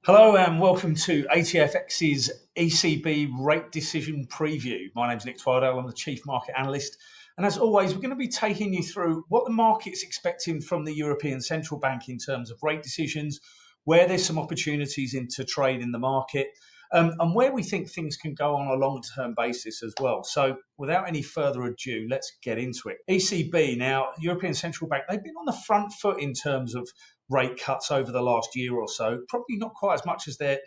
Hello and welcome to ATFX's ECB rate decision preview. My name's Nick Twardale, I'm the Chief Market Analyst. And as always, we're going to be taking you through what the market's expecting from the European Central Bank in terms of rate decisions, where there's some opportunities into trade in the market, and where we think things can go on a long-term basis as well. So without any further ado, let's get into it. ECB, now, European Central Bank, they've been on the front foot in terms of rate cuts over the last year or so, probably not quite as much as their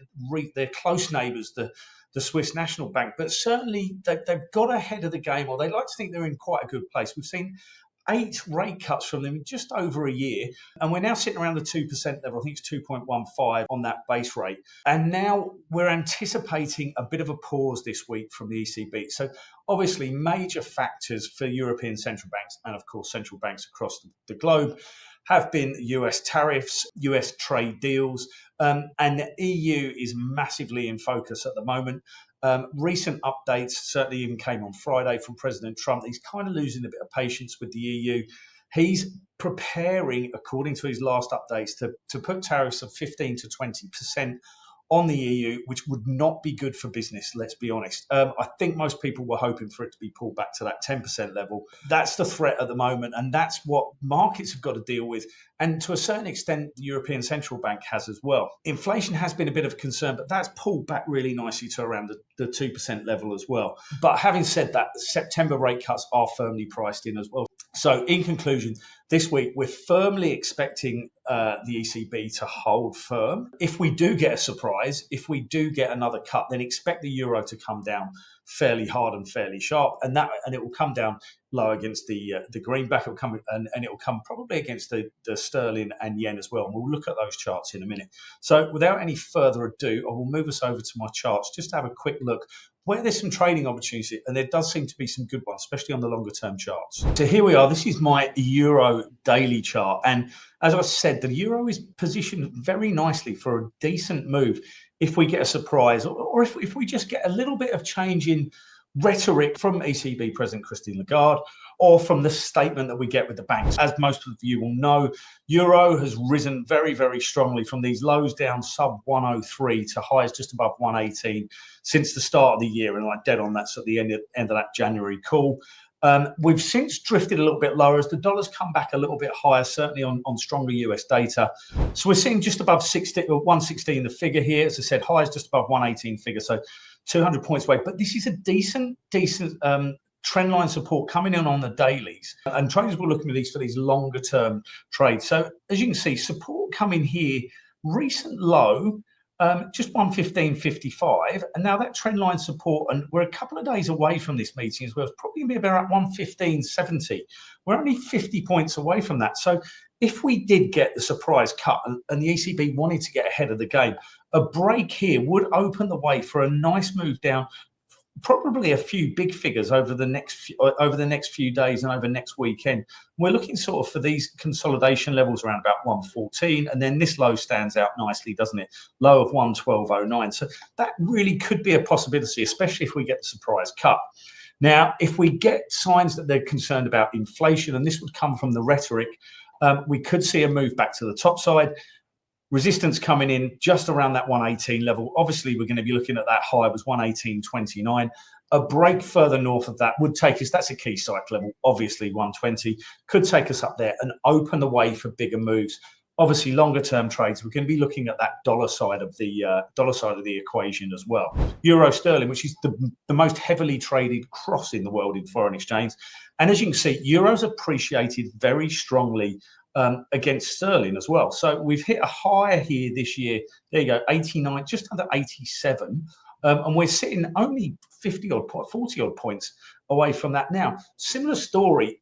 close neighbours, the Swiss National Bank, but certainly they've got ahead of the game, or they like to think they're in quite a good place. We've seen 8 rate cuts from them in just over a year, and we're now sitting around the 2% level. I think it's 2.15 on that base rate. And now we're anticipating a bit of a pause this week from the ECB. So obviously major factors for European central banks, and of course central banks across the globe, have been US tariffs, US trade deals, and the EU is massively in focus at the moment. Recent updates certainly even came on Friday from President Trump. He's kind of losing a bit of patience with the EU. He's preparing, according to his last updates, to put tariffs of 15 to 20% on the EU, which would not be good for business, let's be honest. I think most people were hoping for it to be pulled back to that 10% level. That's the threat at the moment, and that's what markets have got to deal with. And to a certain extent, the European Central Bank has as well. Inflation has been a bit of a concern, but that's pulled back really nicely to around the 2% level as well. But having said that, the September rate cuts are firmly priced in as well. So in conclusion, this week, we're firmly expecting the ECB to hold firm. If we do get a surprise, if we do get another cut, then expect the euro to come down fairly hard and fairly sharp, and it will come down low against the greenback. It will come and it will come probably against the sterling and yen as well. And we'll look at those charts in a minute. So without any further ado, I will move us over to my charts just to have a quick look where there's some trading opportunity, and there does seem to be some good ones, especially on the longer term charts. So here we are. This is my euro daily chart, and as I said, the euro is positioned very nicely for a decent move if we get a surprise, or if we just get a little bit of change in rhetoric from ECB President Christine Lagarde, or from the statement that we get with the banks. As most of you will know, euro has risen very, very strongly from these lows down sub 103 to highs just above 118 since the start of the year, and like dead on, that's at the end of that January call. We've since drifted a little bit lower as the dollar's come back a little bit higher, certainly on stronger US data. So we're seeing just above 116 the figure here. As I said, highs just above 118 figure, so 200 points away. But this is a decent trend line support coming in on the dailies. And traders will look at these for these longer term trades. So as you can see, support coming here, recent low, just 115.55, and now that trend line support, and we're a couple of days away from this meeting as well. It's probably going to be about 115.70. We're only 50 points away from that. So if we did get the surprise cut and the ECB wanted to get ahead of the game, a break here would open the way for a nice move down, probably a few big figures over the next few days and over next weekend. We're looking sort of for these consolidation levels around about 114, and then this low stands out nicely, doesn't it? Low of 112.09. So that really could be a possibility, especially if we get the surprise cut. Now, if we get signs that they're concerned about inflation, and this would come from the rhetoric, we could see a move back to the top side. Resistance coming in just around that 118 level. Obviously, we're going to be looking at that high was 118.29. A break further north of that would take us, that's a key strike level, obviously 120, could take us up there and open the way for bigger moves. Obviously, longer term trades, we're going to be looking at that dollar side of the equation as well. Euro sterling, which is the most heavily traded cross in the world in foreign exchange. And as you can see, euro's appreciated very strongly against sterling as well. So we've hit a higher here this year. There you go, 89, just under 87. And we're sitting only 40 odd points away from that now. Similar story,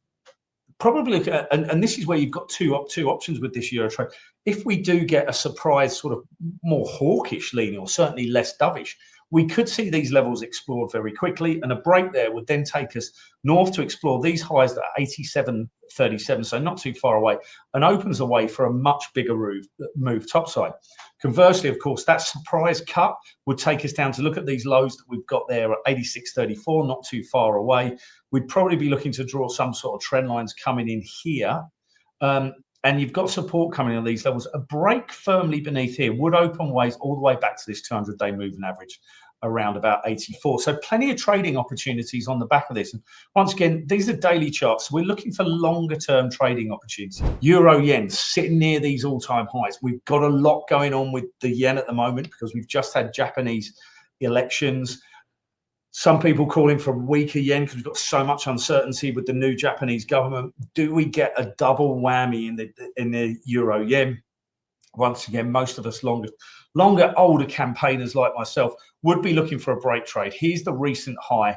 probably, and this is where you've got two options with this euro trade. If we do get a surprise sort of more hawkish leaning, or certainly less dovish, we could see these levels explored very quickly, and a break there would then take us north to explore these highs that are 87.37, so not too far away, and opens a way for a much bigger move topside. Conversely, of course, that surprise cut would take us down to look at these lows that we've got there at 86.34, not too far away. We'd probably be looking to draw some sort of trend lines coming in here. and you've got support coming on these levels. A break firmly beneath here would open ways all the way back to this 200-day moving average around about 84. So plenty of trading opportunities on the back of this. And once again, these are daily charts. We're looking for longer term trading opportunities. Euro yen sitting near these all-time highs. We've got a lot going on with the yen at the moment because we've just had Japanese elections. Some people calling for weaker yen because we've got so much uncertainty with the new Japanese government. Do we get a double whammy in the euro yen? Once again, most of us older campaigners like myself would be looking for a break trade. Here's the recent high,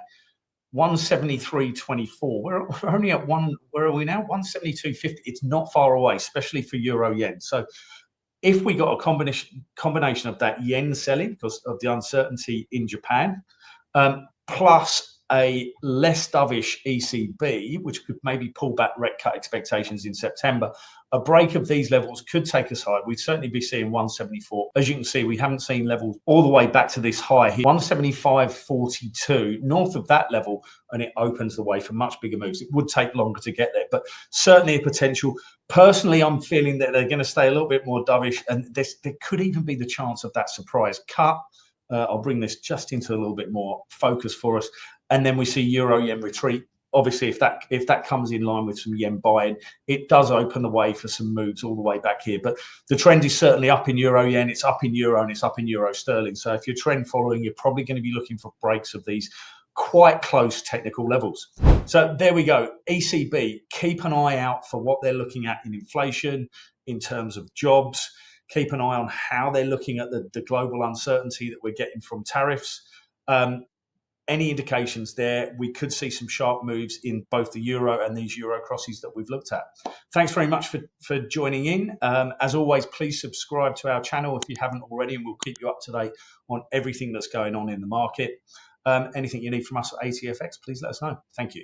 173.24. We're only at where are we now? 172.50. It's not far away, especially for euro yen. So if we got a combination of that yen selling because of the uncertainty in Japan, plus a less dovish ECB, which could maybe pull back rate cut expectations in September, a break of these levels could take us higher. We'd certainly be seeing 174. As you can see, we haven't seen levels all the way back to this high here, 175.42, north of that level, and it opens the way for much bigger moves. It would take longer to get there, but certainly a potential. Personally, I'm feeling that they're going to stay a little bit more dovish, and there could even be the chance of that surprise cut. I'll bring this just into a little bit more focus for us. And then we see euro yen retreat. Obviously, if that comes in line with some yen buying, it does open the way for some moves all the way back here. But the trend is certainly up in euro yen, it's up in euro, and it's up in euro sterling. So if you're trend following, you're probably going to be looking for breaks of these quite close technical levels. So there we go. ECB, keep an eye out for what they're looking at in inflation, in terms of jobs. Keep an eye on how they're looking at the global uncertainty that we're getting from tariffs. Any indications there, we could see some sharp moves in both the euro and these euro crosses that we've looked at. Thanks very much for joining in. As always, please subscribe to our channel if you haven't already, and we'll keep you up to date on everything that's going on in the market. Anything you need from us at ATFX, please let us know. Thank you.